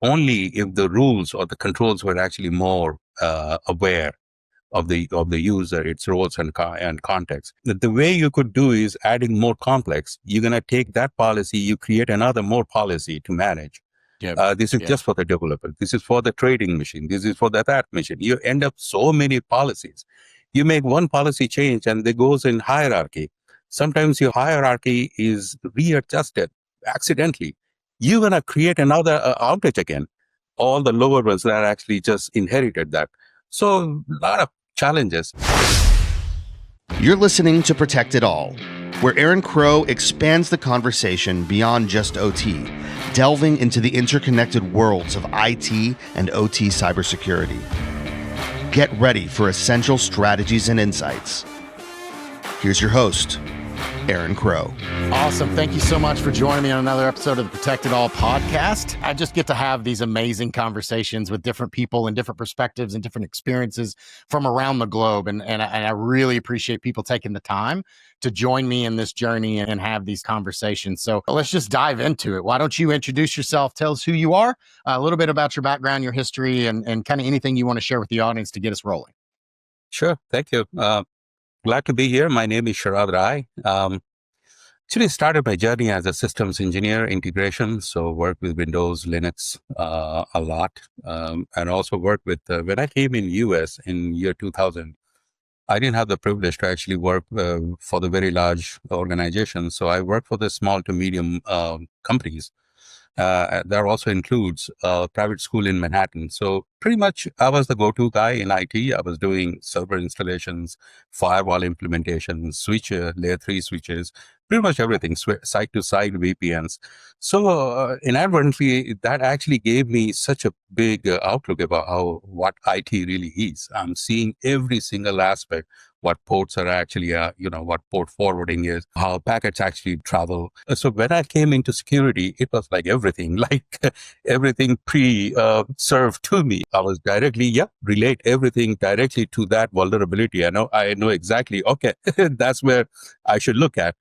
only if the rules or the controls were actually more aware of the user, its roles and context. The way you could do is adding more complex. You're going to take that policy, you create another more policy to manage. Yep. This is Yep. just for the developer. This is for the trading machine. This is for that machine. You end up so many policies. You make one policy change and it goes in hierarchy. Sometimes your hierarchy is readjusted accidentally. You're going to create another outage again. All the lower ones that actually just inherited that. So a lot of challenges. You're listening to Protect It All, where Aaron Crow expands the conversation beyond just OT, delving into the interconnected worlds of IT and OT cybersecurity. Get ready for essential strategies and insights. Here's your host, Aaron Crow. Awesome. Thank you so much for joining me on another episode of the Protect It All podcast. I just get to have these amazing conversations with different people and different perspectives and different experiences from around the globe. And I really appreciate people taking the time to join me in this journey and have these conversations. So let's just dive into it. Why don't you introduce yourself? Tell us who you are, a little bit about your background, your history, and kind of anything you want to share with the audience to get us rolling. Sure. Thank you. Glad to be here. My name is Sharad Rai. Actually started my journey as a systems engineer integration. So worked with Windows, Linux a lot. And also worked with, when I came in US in year 2000, I didn't have the privilege to actually work for the very large organizations. So I worked for the small to medium companies. That also includes a private school in Manhattan. So pretty much I was the go-to guy in IT. I was doing server installations, firewall implementations, layer 3 switches, pretty much everything, site-to-site VPNs. So inadvertently, that actually gave me such a big outlook about what IT really is. I'm seeing every single aspect, what ports are actually, what port forwarding is, how packets actually travel. So when I came into security, it was like everything, everything served to me. I was directly, relate everything directly to that vulnerability. I know exactly, okay, that's where I should look at.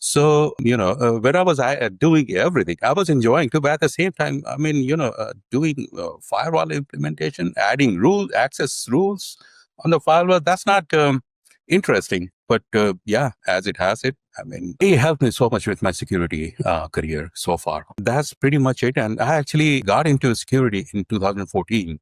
So, when I was doing everything, I was enjoying too, but at the same time, doing firewall implementation, adding access rules on the firewall, that's not interesting. But as it has it, it helped me so much with my security career so far. That's pretty much it. And I actually got into security in 2014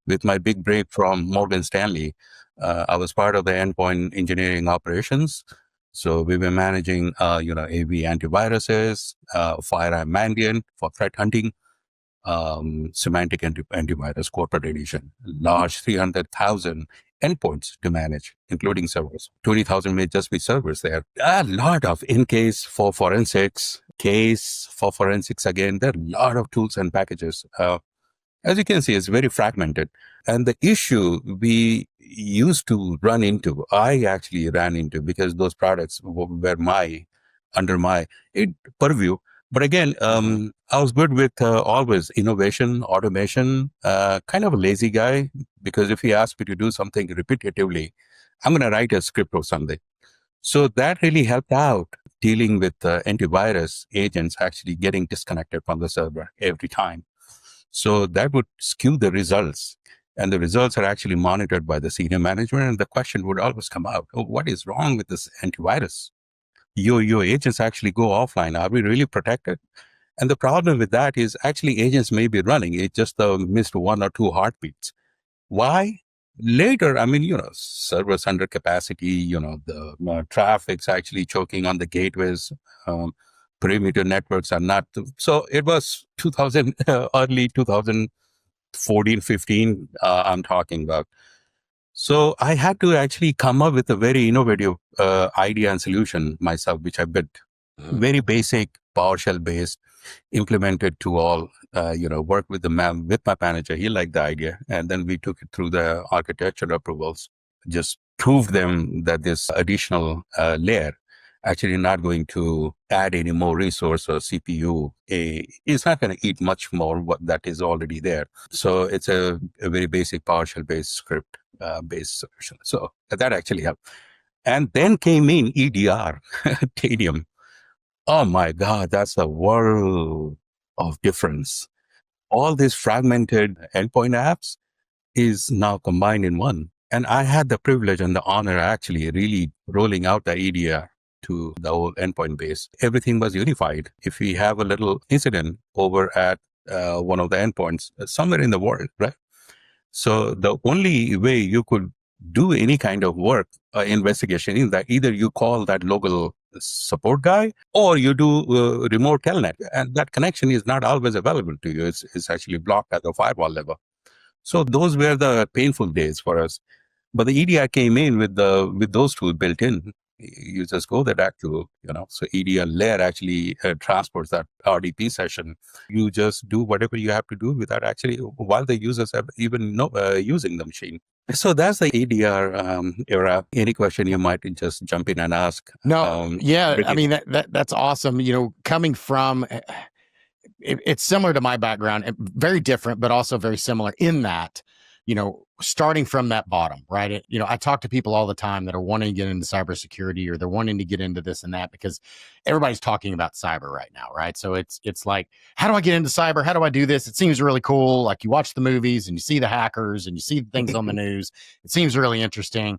with my big break from Morgan Stanley. I was part of the endpoint engineering operations. So we were managing, AV antiviruses, FireEye Mandiant for threat hunting, semantic antivirus corporate edition, large 300,000 endpoints to manage, including servers. 20,000 may just be servers there. A lot of in-case for forensics, case for forensics again. There are a lot of tools and packages. As you can see, it's very fragmented. And the issue we used to I actually ran into, because those products were under my purview. But again, I was good with always innovation, automation, kind of a lazy guy, because if you ask me to do something repetitively, I'm going to write a script or something. So that really helped out dealing with antivirus agents actually getting disconnected from the server every time. So that would skew the results. And the results are actually monitored by the senior management. And the question would always come out, what is wrong with this antivirus? Your agents actually go offline. Are we really protected? And the problem with that is actually agents may be running. It just missed 1 or 2 heartbeats. Why? Later, servers under capacity, the traffic's actually choking on the gateways. Perimeter networks are not. So it was early 2014, 15, I'm talking about. So I had to actually come up with a very innovative idea and solution myself, which I built. Very basic, PowerShell based, implemented to all, worked with with my manager. He liked the idea. And then we took it through the architecture approvals, just proved them that this additional layer actually not going to add any more resource or CPU. It's not going to eat much more what that is already there. So it's a very basic PowerShell based script based solution. So that actually helped. And then came in EDR, Tedium. Oh my God, that's a world of difference. all these fragmented endpoint apps is now combined in one. And I had the privilege and the honor actually really rolling out the EDR to the whole endpoint base. Everything was unified. If we have a little incident over at one of the endpoints somewhere in the world, right? So the only way you could do any kind of work investigation is that either you call that local support guy or you do remote telnet, and that connection is not always available to you. It's actually blocked at the firewall level. So those were the painful days for us. But the EDR came in with those tools built in. You just go that tool, So EDR layer actually transports that RDP session. You just do whatever you have to do without actually, while the users have even using the machine. So that's the EDR era. Any question you might just jump in and ask. No, yeah, I mean that's awesome. Coming from it's similar to my background, very different, but also very similar in that, starting from that bottom, right? I talk to people all the time that are wanting to get into cybersecurity or they're wanting to get into this and that because everybody's talking about cyber right now, right? So it's like, how do I get into cyber? How do I do this? It seems really cool. Like you watch the movies and you see the hackers and you see things on the news. It seems really interesting.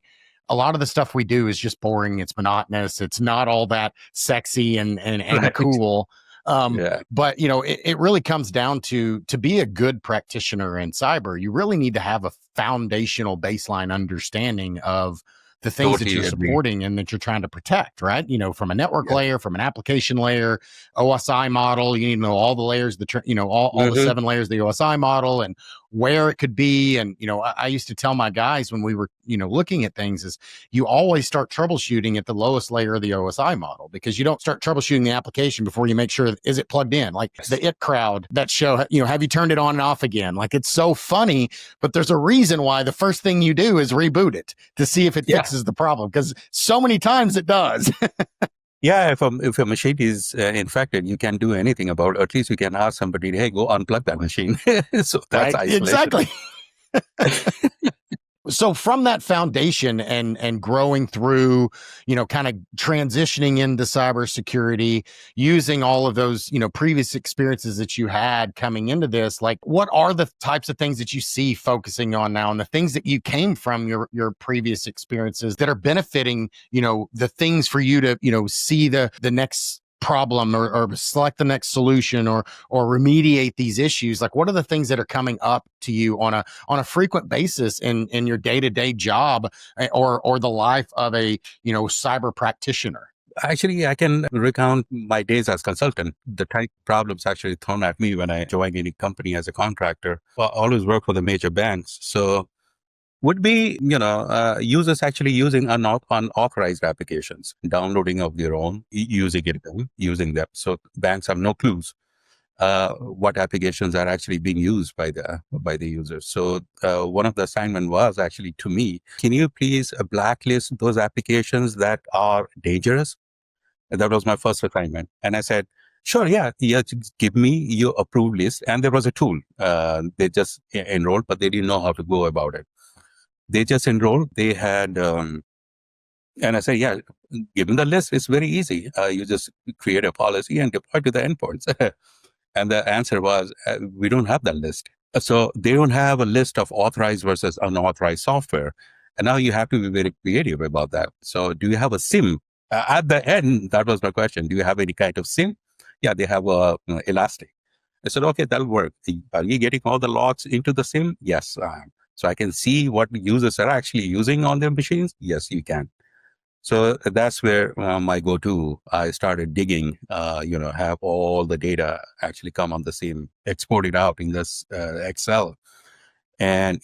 A lot of the stuff we do is just boring. It's monotonous. It's not all that sexy and Right. cool. Yeah. But it really comes down to be a good practitioner in cyber, you really need to have a foundational baseline understanding of the things that Totally you're agree. supporting and that you're trying to protect, right? From a network layer, from an application layer, OSI model, you need to know all the layers, all the 7 layers of the OSI model and where it could be. And, I used to tell my guys when we were, looking at things is you always start troubleshooting at the lowest layer of the OSI model because you don't start troubleshooting the application before you make sure, is it plugged in? Like the It Crowd, that show, have you turned it on and off again? Like it's so funny, but there's a reason why the first thing you do is reboot it to see if it fixes the problem because so many times it does. Yeah, if a machine is infected, you can't do anything about it. At least you can ask somebody, hey, go unplug that machine. So that's right? isolation. Exactly. So from that foundation and growing through, kind of transitioning into cybersecurity, using all of those, previous experiences that you had coming into this, like what are the types of things that you see focusing on now and the things that you came from your previous experiences that are benefiting, the things for you to, see the next problem or select the next solution or remediate these issues? Like what are the things that are coming up to you on a frequent basis in your day-to-day job or the life of a cyber practitioner? Actually, I can recount my days as consultant. The type of problems actually thrown at me when I joined any company as a contractor. Well, I always work for the major banks. So would be, users actually using unauthorized applications, downloading of their own, using them. So banks have no clues what applications are actually being used by the users. So one of the assignment was actually to me, can you please blacklist those applications that are dangerous? And that was my first assignment. And I said, sure, yeah, just give me your approved list. And there was a tool. They just enrolled, but they didn't know how to go about it. They just enrolled. They had, and I said, yeah, given the list, it's very easy. You just create a policy and deploy to the endpoints. And the answer was, we don't have that list. So they don't have a list of authorized versus unauthorized software. And now you have to be very creative about that. So do you have a SIM? At the end, that was my question. Do you have any kind of SIM? Yeah, they have a Elastic. I said, okay, that'll work. Are you getting all the logs into the SIM? Yes, I am. So I can see what users are actually using on their machines? Yes, you can. So that's where my go-to, I started digging, have all the data actually come on the SIM, export it out in this Excel. And,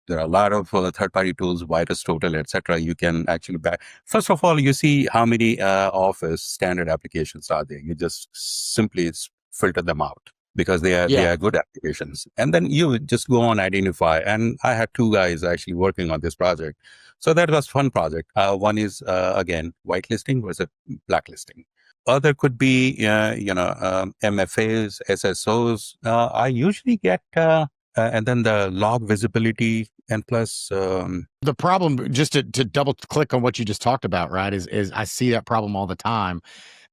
there are a lot of third-party tools, Virus Total, etc. You can actually first of all, you see how many Office standard applications are there. You just simply filter them out because they are good applications. And then you just go on identify. And I had 2 guys actually working on this project. So that was fun project. One is, again, whitelisting versus blacklisting. Other could be, MFAs, SSOs. I usually get, and then the log visibility and plus. The problem, just to double click on what you just talked about, right, is I see that problem all the time.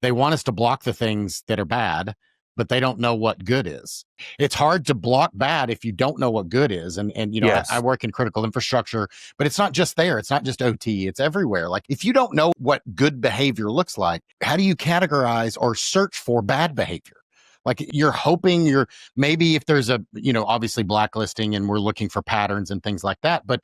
They want us to block the things that are bad, but they don't know what good is. It's hard to block bad if you don't know what good is. And you know, I Yes. work in critical infrastructure, but it's not just there. It's not just OT. It's everywhere. Like if you don't know what good behavior looks like, how do you categorize or search for bad behavior? Like you're hoping you're maybe if there's a, you know, obviously blacklisting and we're looking for patterns and things like that. But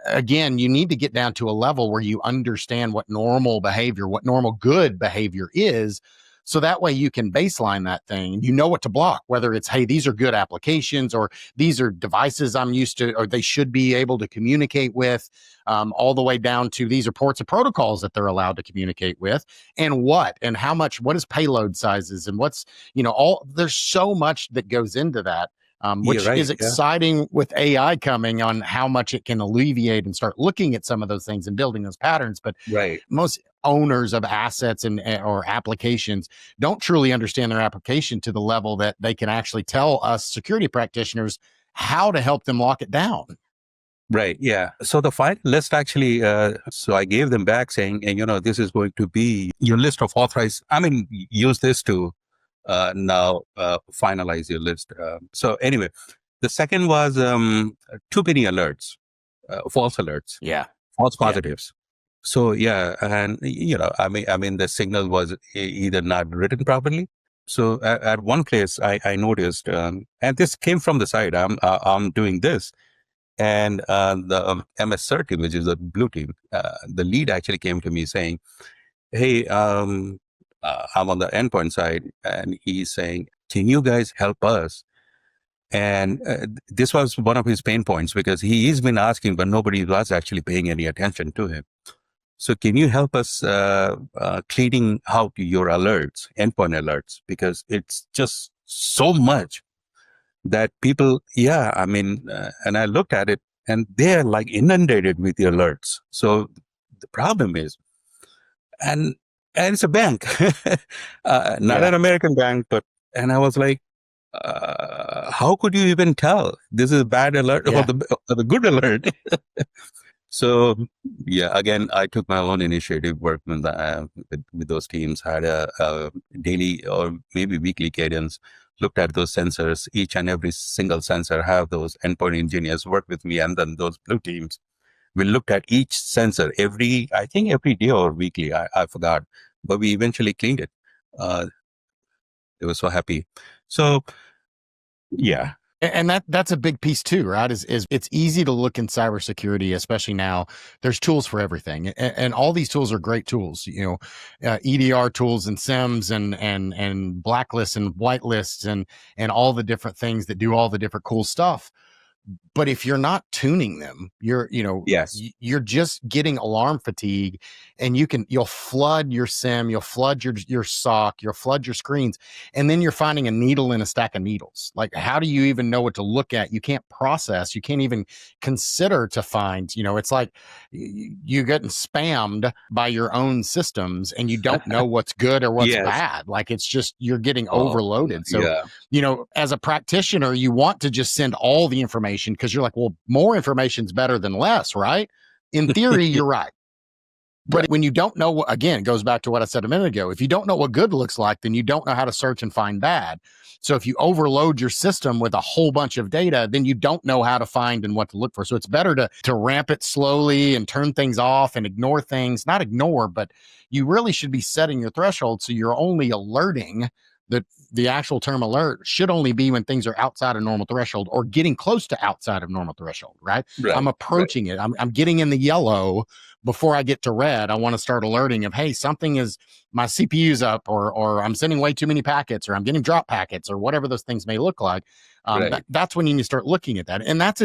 again, you need to get down to a level where you understand what normal behavior, what normal good behavior is. So that way you can baseline that thing and you know what to block, whether it's, hey, these are good applications or these are devices I'm used to, or they should be able to communicate with, all the way down to these are ports and protocols that they're allowed to communicate with and what, and how much, what is payload sizes and what's, you know, all, there's so much that goes into that. You're Which right. is exciting with AI coming on how much it can alleviate and start looking at some of those things and building those patterns. But Right. most owners of assets and or applications don't truly understand their application to the level that they can actually tell us security practitioners how to help them lock it down. Right. Yeah. So the final list actually, so I gave them back saying, and you know, this is going to be your list of authorized. I mean, use this to now finalize your list. So anyway, the second was too many alerts, false alerts, Yeah. false positives. So yeah, and you know, I mean, the signal was either not written properly. So at one place, I noticed, and this came from the side. I'm doing this. And the MS-13, which is the blue team, the lead actually came to me saying, hey, I'm on the endpoint side. And he's saying, can you guys help us? And this was one of his pain points because he's been asking, but nobody was actually paying any attention to him. So can you help us cleaning out your alerts, endpoint alerts? Because it's just so much that people, I mean, and I looked at it and they're like inundated with the alerts. So the problem is, and it's a bank, not an American bank, but, and I was like, how could you even tell this is a bad alert or the good alert? So yeah, again, I took my own initiative, worked with those teams, had a daily or maybe weekly cadence, looked at those sensors, each and every single sensor, have those endpoint engineers work with me, and then those blue teams. We looked at each sensor I think every day or weekly, I forgot, but we eventually cleaned it. They were so happy. So yeah. And that's a big piece too, right? Is it's easy to look in cybersecurity, especially now. There's tools for everything, and all these tools are great tools. You know, EDR tools and SIMs and blacklists and whitelists and all the different things that do all the different cool stuff. But if you're not tuning them, you're just getting alarm fatigue, and you'll flood your SIM, you'll flood your SOC, you'll flood your screens, and then you're finding a needle in a stack of needles. Like, how do you even know what to look at? You can't process, you can't even consider to find, it's like you're getting spammed by your own systems and you don't know what's good or what's bad. Like, it's just, you're getting overloaded. So, as a practitioner, you want to just send all the information because you're like, well, more information is better than less, right? In theory, you're right. But when you don't know, again, it goes back to what I said a minute ago. If you don't know what good looks like, then you don't know how to search and find bad. So if you overload your system with a whole bunch of data, then you don't know how to find and what to look for. So it's better to ramp it slowly and turn things off and ignore things. Not ignore, but you really should be setting your threshold so you're only alerting. The actual term alert should only be when things are outside of normal threshold or getting close to outside of normal threshold, right? I'm approaching it. I'm getting in the yellow before I get to red. I want to start alerting of, hey, something is, my CPU's up, or I'm sending way too many packets, or I'm getting drop packets, or whatever those things may look like. That's when you need to start looking at that. And that's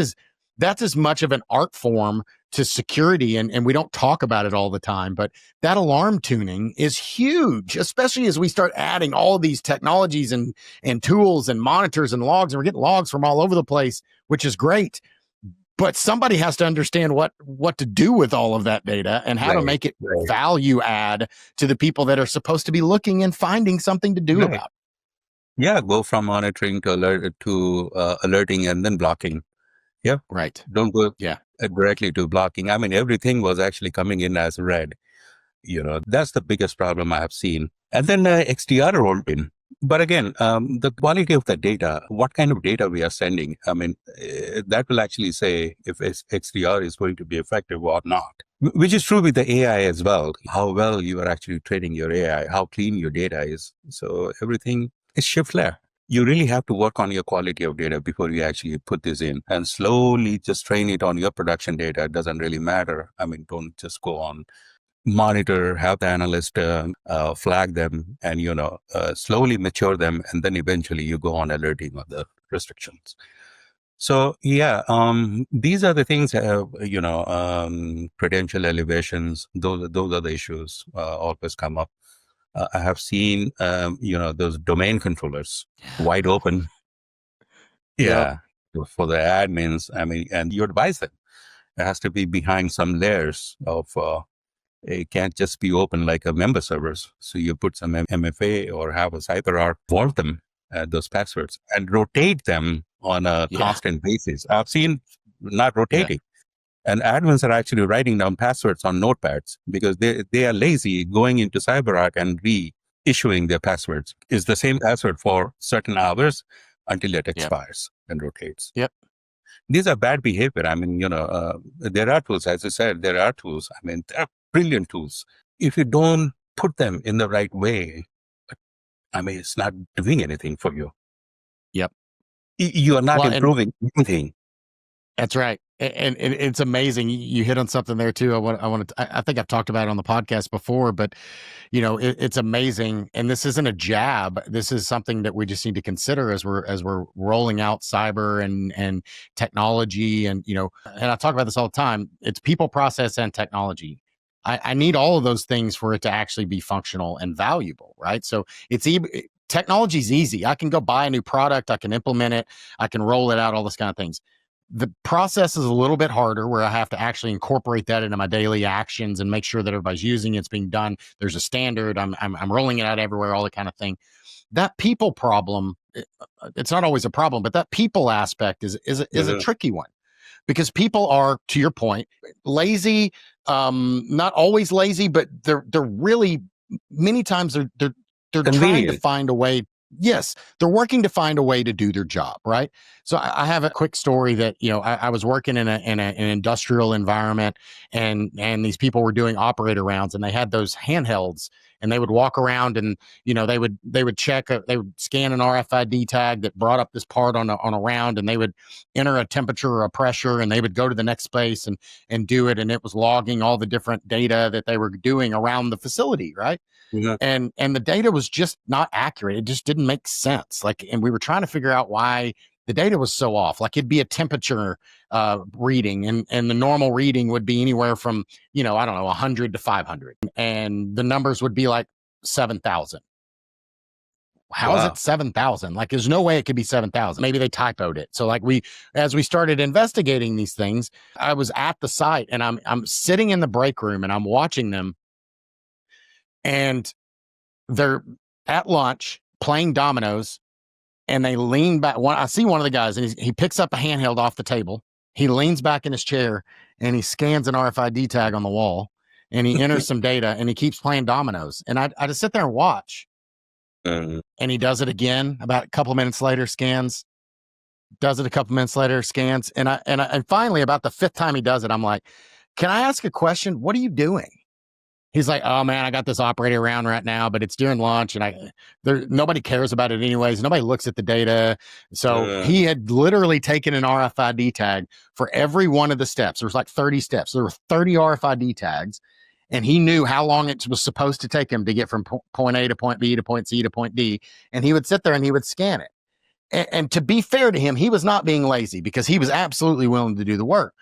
as much of an art form to security, and we don't talk about it all the time, but that alarm tuning is huge, especially as we start adding all these technologies and tools and monitors and logs, and we're getting logs from all over the place, which is great. But somebody has to understand what to do with all of that data and how to make it value add to the people that are supposed to be looking and finding something to do about it. Yeah, go from monitoring to alerting and then blocking. Yeah. Right. Don't go directly to blocking. I mean, everything was actually coming in as red. That's the biggest problem I have seen. And then XDR rolled in. But again, the quality of the data, what kind of data we are sending, I mean, that will actually say if XDR is going to be effective or not, which is true with the AI as well. How well you are actually training your AI, how clean your data is. So everything is shift layer. You really have to work on your quality of data before you actually put this in, and slowly just train it on your production data. It doesn't really matter. I mean, don't just go on monitor, have the analyst flag them, and slowly mature them, and then eventually you go on alerting of the restrictions. So yeah, these are the things. Credential elevations. Those are the issues always come up. I have seen those domain controllers wide open. Yep. Yeah, for the admins. I mean, and you advise them. It has to be behind some layers of. It can't just be open like a member servers. So you put some MFA or have a CyberArk, vault them, those passwords, and rotate them on a constant basis. I've seen not rotating. And admins are actually writing down passwords on notepads because they are lazy going into CyberArk and reissuing their passwords. It's the same password for certain hours until it expires and rotates. Yep. These are bad behavior. I mean, there are tools, as I said, there are tools. I mean, there are brilliant tools. If you don't put them in the right way, I mean, it's not doing anything for you. Yep. You are not improving anything. That's right. And it's amazing. You hit on something there too. I think I've talked about it on the podcast before, but it's amazing. And this isn't a jab. This is something that we just need to consider as we're rolling out cyber and technology. And, and I talk about this all the time. It's people, process, and technology. I need all of those things for it to actually be functional and valuable. Right. So technology is easy. I can go buy a new product. I can implement it. I can roll it out, all this kind of things. The process is a little bit harder, where I have to actually incorporate that into my daily actions and make sure that everybody's using it, it's being done. There's a standard. I'm rolling it out everywhere, all that kind of thing. That people problem, it's not always a problem, but that people aspect is a tricky one, because people are, to your point, lazy. Not always lazy, but they're really, many times they're trying to find a way. Yes, they're working to find a way to do their job, right? So I have a quick story that, I was working in an industrial environment, and these people were doing operator rounds, and they had those handhelds, and they would walk around, and they would check, they would scan an RFID tag that brought up this part on a round, and they would enter a temperature or a pressure, and they would go to the next space and do it, and it was logging all the different data that they were doing around the facility, right? Yeah. And the data was just not accurate. It just didn't make sense. And we were trying to figure out why the data was so off. Like, it'd be a temperature reading, and the normal reading would be anywhere from, I don't know, 100 to 500. And the numbers would be like 7,000. How is it 7,000? Like, there's no way it could be 7,000. Maybe they typoed it. So as we started investigating these things, I was at the site, and I'm sitting in the break room, and I'm watching them. And they're at lunch playing dominoes, and they lean back. I see one of the guys, and he picks up a handheld off the table. He leans back in his chair, and he scans an RFID tag on the wall, and he enters some data, and he keeps playing dominoes. And I just sit there and watch. And he does it again. About a couple of minutes later, scans. Does it a couple minutes later, scans. And finally, about the fifth time he does it, I'm like, "Can I ask a question? What are you doing?" He's like, "Oh man, I got this operator around right now, but it's during lunch, and nobody cares about it anyways. Nobody looks at the data." So he had literally taken an RFID tag for every one of the steps. There was like 30 steps. There were 30 RFID tags, and he knew how long it was supposed to take him to get from point A to point B to point C to point D. And he would sit there and he would scan it. And to be fair to him, he was not being lazy, because he was absolutely willing to do the work.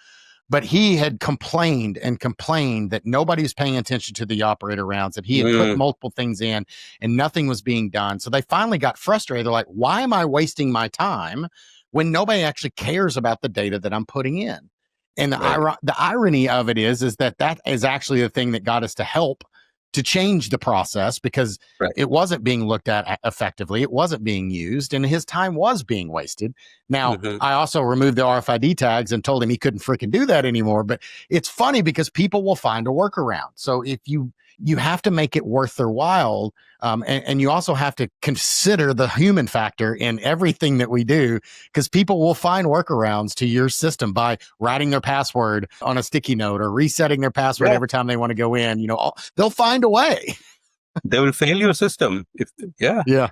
But he had complained that nobody was paying attention to the operator rounds, that he had put multiple things in and nothing was being done. So they finally got frustrated. They're like, "Why am I wasting my time when nobody actually cares about the data that I'm putting in?" And the irony of it is that is actually the thing that got us to help to change the process, because it wasn't being looked at effectively. It wasn't being used, and his time was being wasted. Now, I also removed the RFID tags and told him he couldn't freaking do that anymore. But it's funny, because people will find a workaround. So if you you have to make it worth their while. And you also have to consider the human factor in everything that we do, because people will find workarounds to your system by writing their password on a sticky note or resetting their password every time they want to go in. They'll find a way. They will fail your system. Yeah.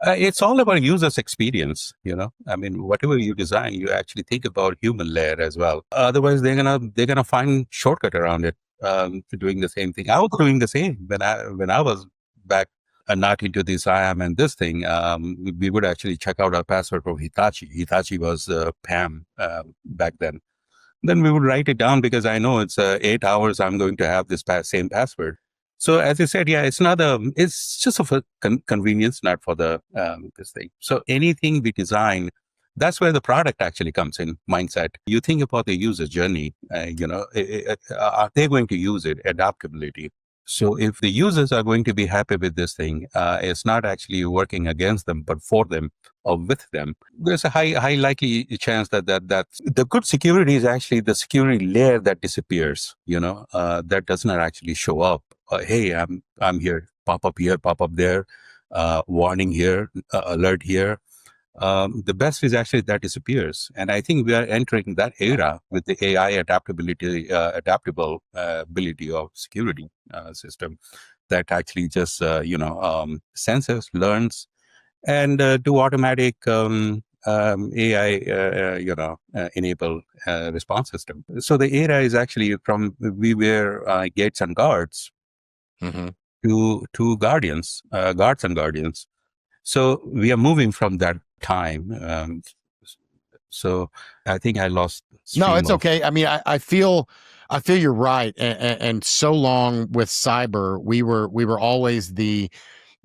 It's all about user's experience. I mean, whatever you design, you actually think about human layer as well. Otherwise, they're gonna find shortcut around it to doing the same thing. I was doing the same when I was back not into this IAM and this thing. We would actually check out our password from Hitachi. Hitachi was PAM back then. Then we would write it down because I know it's 8 hours. I'm going to have this same password. So as I said, it's just for convenience, not for the this thing. So anything we design, that's where the product actually comes in. Mindset. You think about the user journey. Are they going to use it? Adaptability. So if the users are going to be happy with this thing, it's not actually working against them, but for them or with them. There's a high likely chance that the good security is actually the security layer that disappears. That does not actually show up. Hey, I'm here. Pop up here, pop up there. Warning here, alert here. The best is actually that disappears. And I think we are entering that era with the AI adaptability of security system that actually just, senses, learns, and do automatic AI, enable response system. So the era is actually from we were gates and guards to guardians, guards and guardians. So we are moving from that time. So I think I lost. No, it's okay. I mean, I feel you're right. And so long with cyber, we were always the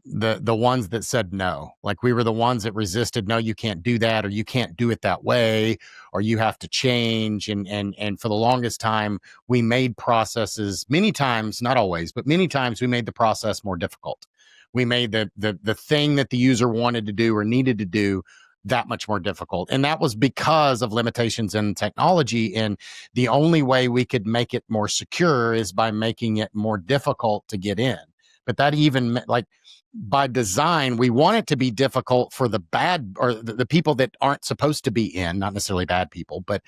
ones that said no. Like, we were the ones that resisted. No, you can't do that, or you can't do it that way, or you have to change. And for the longest time, we made processes, many times, not always, but many times, we made the process more difficult. We made the thing that the user wanted to do or needed to do that much more difficult. And that was because of limitations in technology. And the only way we could make it more secure is by making it more difficult to get in. But that even, like, by design, we want it to be difficult for the bad, or the people that aren't supposed to be in, not necessarily bad people, but,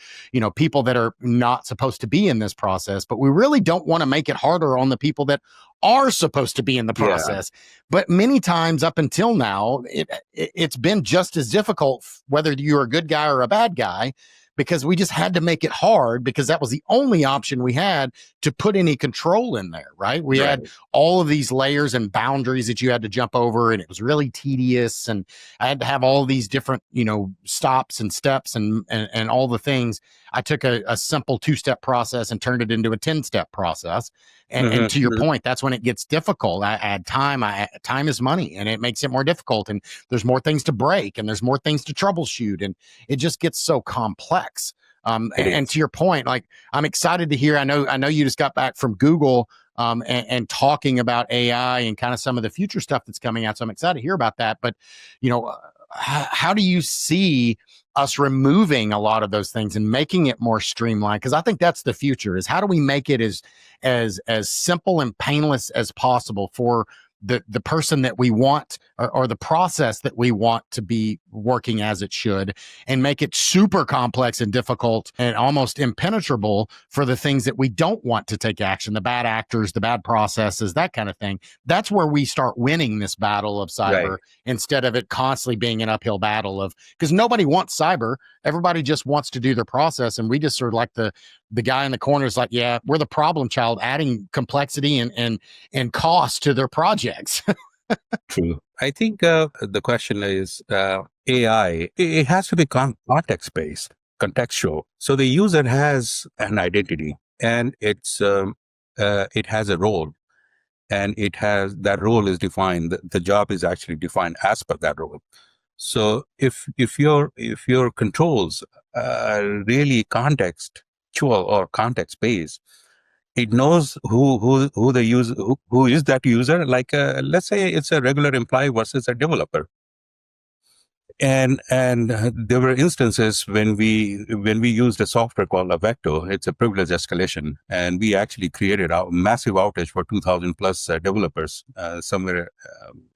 people that are not supposed to be in this process. But we really don't want to make it harder on the people that are supposed to be in the process. But many times up until now, it's been just as difficult, whether you're a good guy or a bad guy, because we just had to make it hard, because that was the only option we had to put any control in there, right? We had all of these layers and boundaries that you had to jump over, and it was really tedious. And I had to have all these different, stops and steps and all the things. I took a simple 2-step process and turned it into a 10-step process. And to your point, that's when it gets difficult. I add time. Time is money, and it makes it more difficult. And there's more things to break, and there's more things to troubleshoot, and it just gets so complex. And to your point, like, I'm excited to hear. I know you just got back from Google, and talking about AI and kind of some of the future stuff that's coming out. So I'm excited to hear about that. But how do you see us removing a lot of those things and making it more streamlined? Because I think that's the future, is how do we make it as simple and painless as possible for the person that we want, or the process that we want to be working as it should, and make it super complex and difficult and almost impenetrable for the things that we don't want to take action, the bad actors, the bad processes, that kind of thing. That's where we start winning this battle of cyber, instead of it constantly being an uphill battle because nobody wants cyber. Everybody just wants to do their process. And we just sort of like the guy in the corner is like, yeah, we're the problem child, adding complexity and cost to their projects. True. I think the question is AI. It has to be context-based, contextual. So the user has an identity, and it has a role, and that role is defined. The job is actually defined as per that role. So if your controls are really contextual or context based, it knows who the user who is that user. Like let's say it's a regular employee versus a developer. And there were instances when we used a software called Avecto. It's a privilege escalation, and we actually created a massive outage for 2,000 plus developers somewhere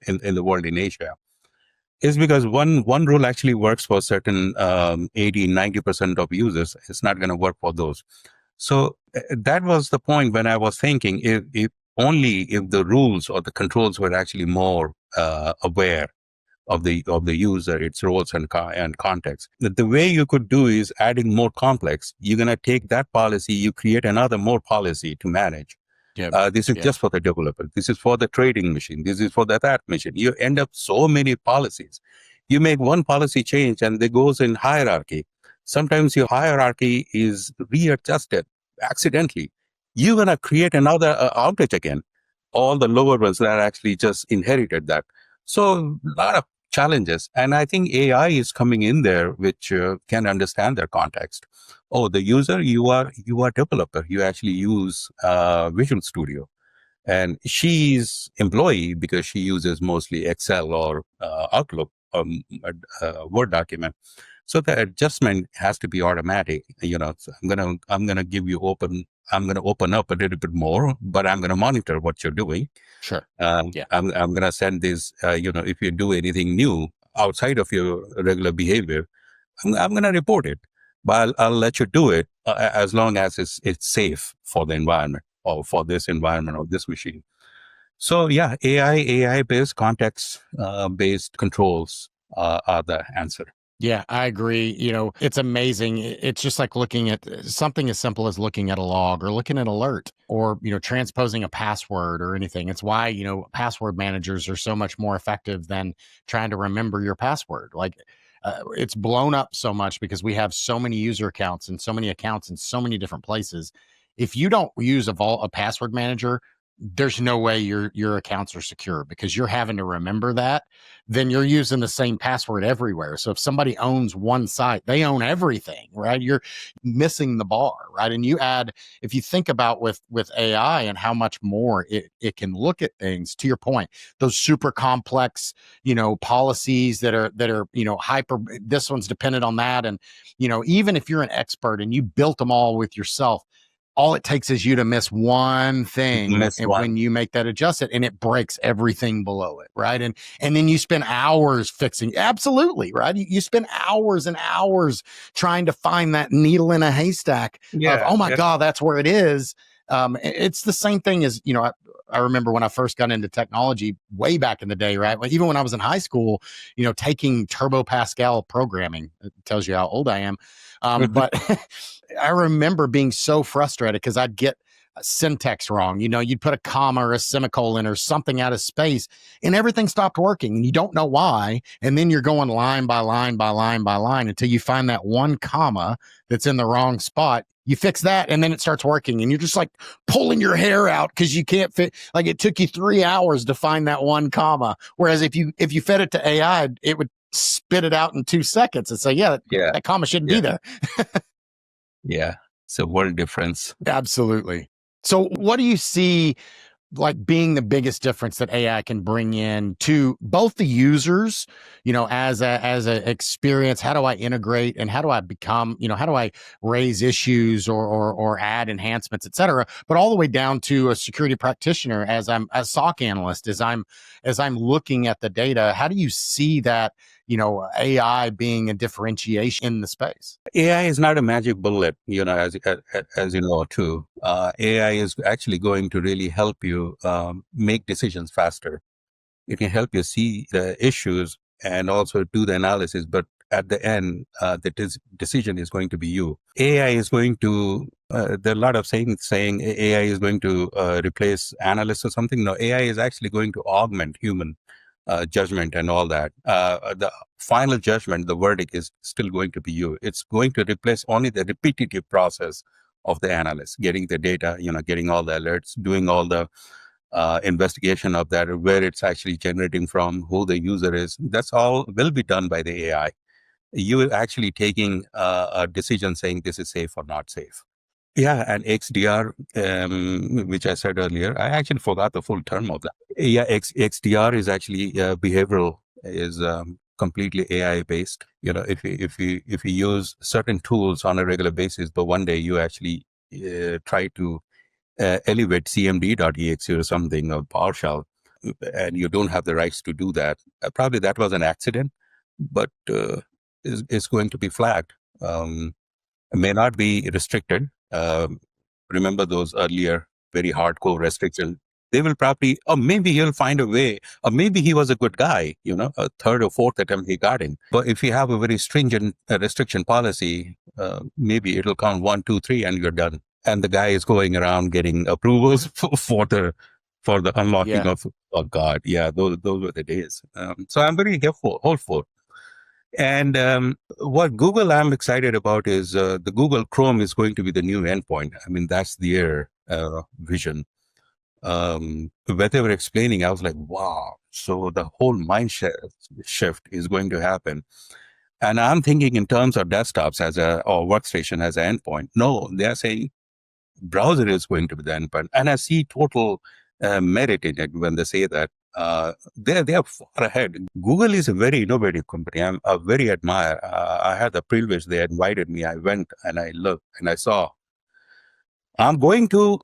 in the world in Asia. Is because one rule actually works for certain 80-90% of users. It's not going to work for those. So that was the point when I was thinking, if only if the rules or the controls were actually more aware of the user, its roles and context. The way you could do is adding more complex. You're going to take that policy, you create another more policy to manage. This is just for the developer. This is for the trading machine. This is for that machine. You end up so many policies. You make one policy change and it goes in hierarchy. Sometimes your hierarchy is readjusted accidentally. You're going to create another outage again. All the lower ones that actually just inherited that. So a lot of challenges. And I think AI is coming in there, which can understand their context. Oh, the user, you are developer. You actually use Visual Studio. And she's employee because she uses mostly Excel or Outlook or Word document. So the adjustment has to be automatic. So I'm gonna give you I'm gonna open up a little bit more, but I'm gonna monitor what you're doing. Sure. I'm gonna send this. If you do anything new outside of your regular behavior, I'm gonna report it. But I'll let you do it as long as it's safe for the environment or for this environment or this machine. So yeah, AI based context based controls are the answer. Yeah, I agree. It's amazing. It's just like looking at something as simple as looking at a log or looking at alert or, transposing a password or anything. It's why, password managers are so much more effective than trying to remember your password. Like it's blown up so much because we have so many user accounts and so many accounts in so many different places. If you don't use a password manager, there's no way your accounts are secure because you're having to remember that. Then you're using the same password everywhere. So if somebody owns one site, they own everything, right? You're missing the bar, right? And if you think about with AI and how much more it can look at things, to your point, those super complex, policies that are, hyper, this one's dependent on that. And, even if you're an expert and you built them all with yourself, all it takes is you to miss one thing when you make that adjustment and it breaks everything below it. Right. And then you spend hours fixing. Absolutely. Right. You spend hours and hours trying to find that needle in a haystack of, oh my God, that's where it is. It's the same thing as, I remember when I first got into technology way back in the day, right? Even when I was in high school, taking Turbo Pascal programming, it tells you how old I am. But I remember being so frustrated because I'd get syntax wrong. You'd put a comma or a semicolon or something out of space and everything stopped working and you don't know why. And then you're going line by line by line by line until you find that one comma that's in the wrong spot. You fix that and then it starts working and you're just like pulling your hair out because you can't fit. Like it took you 3 hours to find that one comma. Whereas if you fed it to AI, it would spit it out in 2 seconds and say, that comma shouldn't be there. Yeah. It's a world difference. Absolutely. So what do you see like being the biggest difference that AI can bring in to both the users, as a experience? How do I integrate and how do I become, how do I raise issues or add enhancements, et cetera, but all the way down to a security practitioner as SOC analyst, as I'm looking at the data, how do you see that, AI being a differentiation in the space? AI is not a magic bullet, as you know, too. AI is actually going to really help you make decisions faster. It can help you see the issues and also do the analysis, but at the end, the decision is going to be you. AI is going to, there are a lot of saying AI is going to replace analysts or something. No, AI is actually going to augment human judgment and all that. The final judgment, the verdict is still going to be you. It's going to replace only the repetitive process of the analyst, getting the data, getting all the alerts, doing all the investigation of that, where it's actually generating from, who the user is. That's all will be done by the AI. You actually taking a decision saying this is safe or not safe. Yeah, and XDR, which I said earlier, I actually forgot the full term of that. Yeah, XDR is actually behavioral, is completely AI based. If you use certain tools on a regular basis, but one day you actually try to elevate cmd.exe or something or PowerShell, and you don't have the rights to do that, probably that was an accident, but it's going to be flagged. May not be restricted. Remember those earlier very hardcore restrictions? They will probably, or maybe he'll find a way, or maybe he was a good guy, a third or fourth attempt he got in. But if you have a very stringent restriction policy, maybe it'll count 1, 2, 3, and you're done. And the guy is going around getting approvals for the unlocking of, oh God, yeah, those were the days. So I'm very hopeful. And what Google I'm excited about is the Google Chrome is going to be the new endpoint. I mean, that's their vision. When they were explaining, I was like, wow. So the whole shift is going to happen. And I'm thinking in terms of desktops or workstation as an endpoint. No, they're saying browser is going to be the endpoint. And I see total merit in it when they say that. They are far ahead. Google is a very innovative company. I very admire. I had the privilege. They invited me. I went and I looked and I saw. I'm going to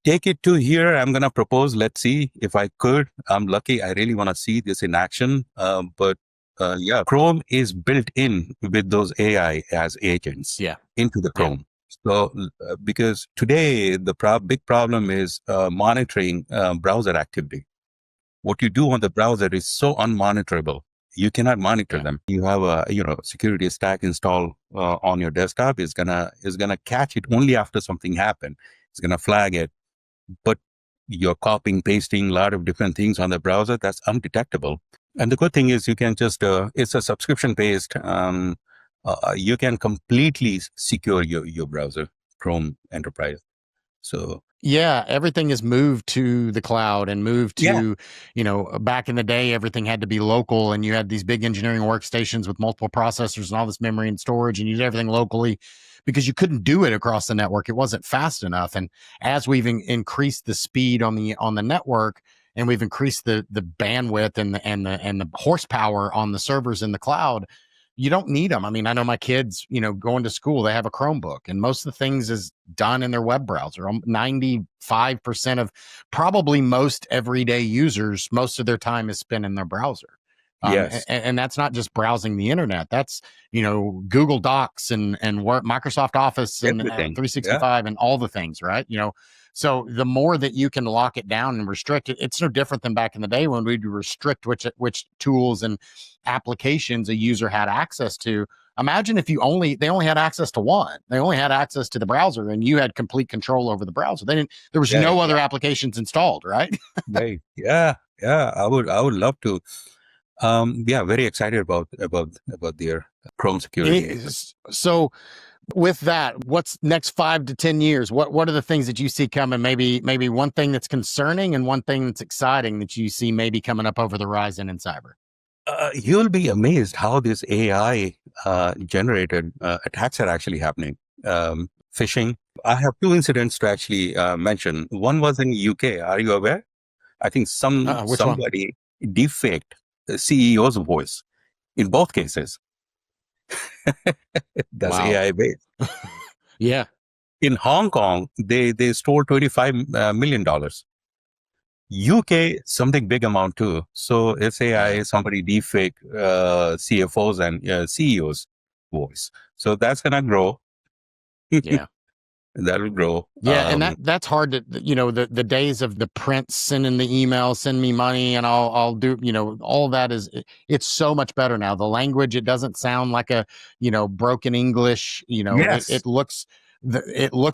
take it to here. I'm going to propose. Let's see if I could. I'm lucky. I really want to see this in action. But Chrome is built in with those AI as agents into the Chrome. So, because today the big problem is monitoring browser activity. What you do on the browser is so unmonitorable. You cannot monitor them. You have a security stack installed on your desktop. Is gonna catch it only after something happened. It's gonna flag it, but you're copying, pasting a lot of different things on the browser. That's undetectable. And the good thing is you can just it's a subscription based. You can completely secure your browser, Chrome Enterprise. So everything is moved to the cloud and moved to, back in the day, everything had to be local and you had these big engineering workstations with multiple processors and all this memory and storage, and you did everything locally because you couldn't do it across the network. It wasn't fast enough. And as we've increased the speed on the network, and we've increased the bandwidth and the horsepower on the servers in the cloud, you don't need them. I mean, I know my kids, going to school, they have a Chromebook, and most of the things is done in their web browser. 95% of probably most everyday users, most of their time is spent in their browser. Yes. And that's not just browsing the internet. That's, Google Docs and Microsoft Office and 365 and all the things, right? So the more that you can lock it down and restrict it, it's no different than back in the day when we'd restrict which tools and applications a user had access to. Imagine if they only had access to one. They only had access to the browser, and you had complete control over the browser. There was no other applications installed, right? Right. Yeah. I would love to. Very excited about their Chrome security. So with that, what's next 5 to 10 years? What are the things that you see coming? Maybe one thing that's concerning and one thing that's exciting that you see maybe coming up over the horizon in cyber. You'll be amazed how this AI generated attacks are actually happening. Phishing. I have 2 incidents to actually mention. One was in UK. Are you aware? I think somebody defaked the CEO's voice in both cases. That's AI based. Yeah. In Hong Kong, they stole $25 million. UK, something big amount too. So it's AI, somebody defake CFOs and CEOs voice. So that's gonna grow. Yeah. That'll grow. Yeah, and that's hard to, the days of the prince sending the email, send me money and I'll do, all of that it's so much better now. The language, it doesn't sound like a, broken English, Yes. it looks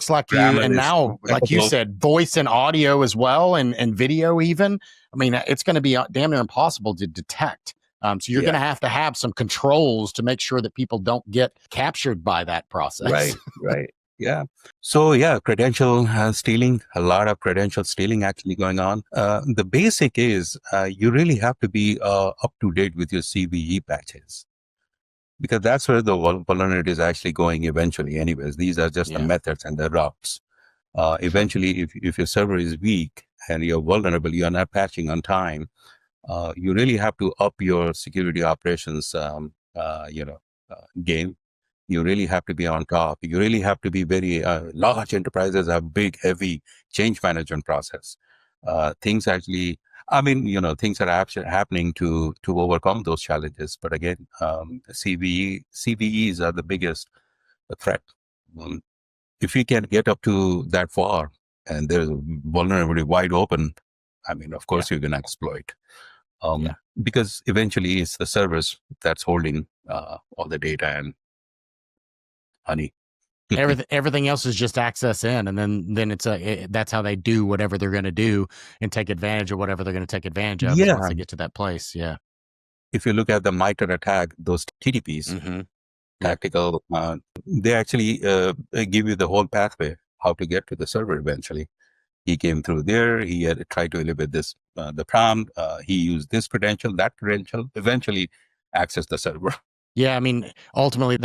like you, and now, like you said, voice and audio as well, and video even. I mean, it's going to be damn near impossible to detect. So you're going to have some controls to make sure that people don't get captured by that process. Right. Yeah. So credential stealing, a lot of credential stealing actually going on. The basic is you really have to be up to date with your CVE patches, because that's where the vulnerability is actually going eventually. Anyways, these are just the methods and the routes. Eventually, if your server is weak and you're vulnerable, you're not patching on time, you really have to up your security operations, game. You really have to be on top. You really have to be very large enterprises have big, heavy change management process. Things actually, things are happening to overcome those challenges. But again, CVEs are the biggest threat. If we can get up to that far and there's vulnerability wide open, of course you're going to exploit. Because eventually it's the servers that's holding all the data and honey. Everything else is just access in, and then that's how they do whatever they're going to do and take advantage of whatever they're going to take advantage of once they get to that place. Yeah. If you look at the MITRE attack, those TTPs, tactical, they actually give you the whole pathway how to get to the server eventually. He came through there. He had tried to elevate this, the prompt. He used this credential, that credential, eventually access the server. Yeah, ultimately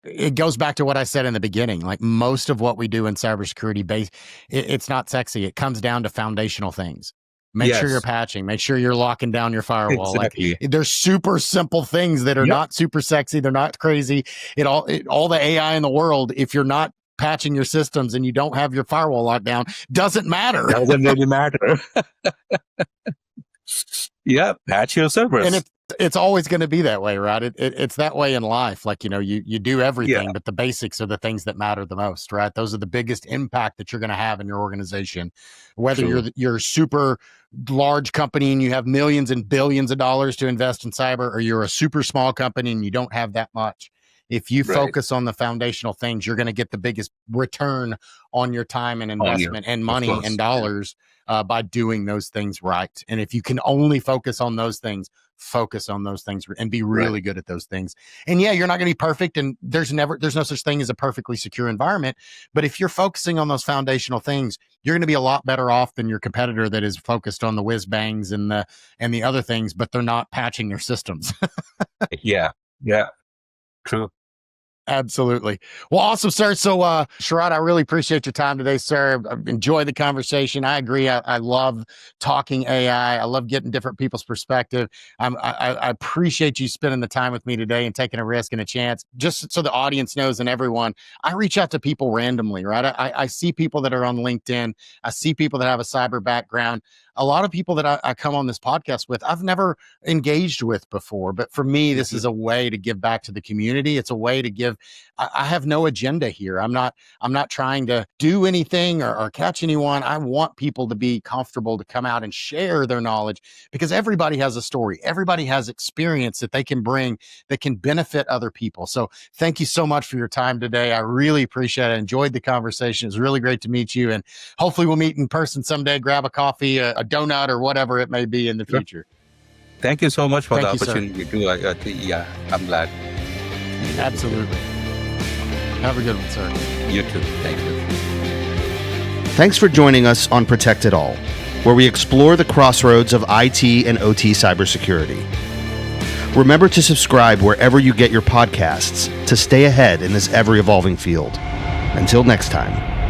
it goes back to what I said in the beginning. Like most of what we do in cybersecurity it's not sexy. It comes down to foundational things. Make sure you're patching, make sure you're locking down your firewall. Exactly. Like they're super simple things that are not super sexy. They're not crazy. All the AI in the world, if you're not patching your systems and you don't have your firewall locked down, doesn't matter. Doesn't really matter. Yeah, patch your servers. And it's always going to be that way, right? It's that way in life. Like, you do everything, but the basics are the things that matter the most, right? Those are the biggest impact that you're going to have in your organization. Whether you're a super large company and you have millions and billions of dollars to invest in cyber, or you're a super small company and you don't have that much. If you focus on the foundational things, you're going to get the biggest return on your time and investment and money and dollars by doing those things right. And if you can only focus on those things and be really good at those things. And you're not going to be perfect, and there's no such thing as a perfectly secure environment. But if you're focusing on those foundational things, you're going to be a lot better off than your competitor that is focused on the whiz bangs and the other things, but they're not patching their systems. Yeah. True. Absolutely. Well, awesome, sir. So, Sharad, I really appreciate your time today, sir. I enjoyed the conversation. I agree. I love talking AI. I love getting different people's perspective. I appreciate you spending the time with me today and taking a risk and a chance. Just so the audience knows and everyone, I reach out to people randomly, right? I see people that are on LinkedIn. I see people that have a cyber background. A lot of people that I come on this podcast with, I've never engaged with before. But for me, this is a way to give back to the community. It's a way to give. I have no agenda here. I'm not trying to do anything or catch anyone. I want people to be comfortable to come out and share their knowledge, because everybody has a story. Everybody has experience that they can bring that can benefit other people. So thank you so much for your time today. I really appreciate it. I enjoyed the conversation. It was really great to meet you. And hopefully we'll meet in person someday, grab a coffee, a donut, or whatever it may be in the future. Thank you so much for the opportunity to. I'm glad. Absolutely. Have a good one, sir. You too. Thank you. Thanks for joining us on Protect It All, where we explore the crossroads of IT and OT cybersecurity. Remember to subscribe wherever you get your podcasts to stay ahead in this ever-evolving field. Until next time.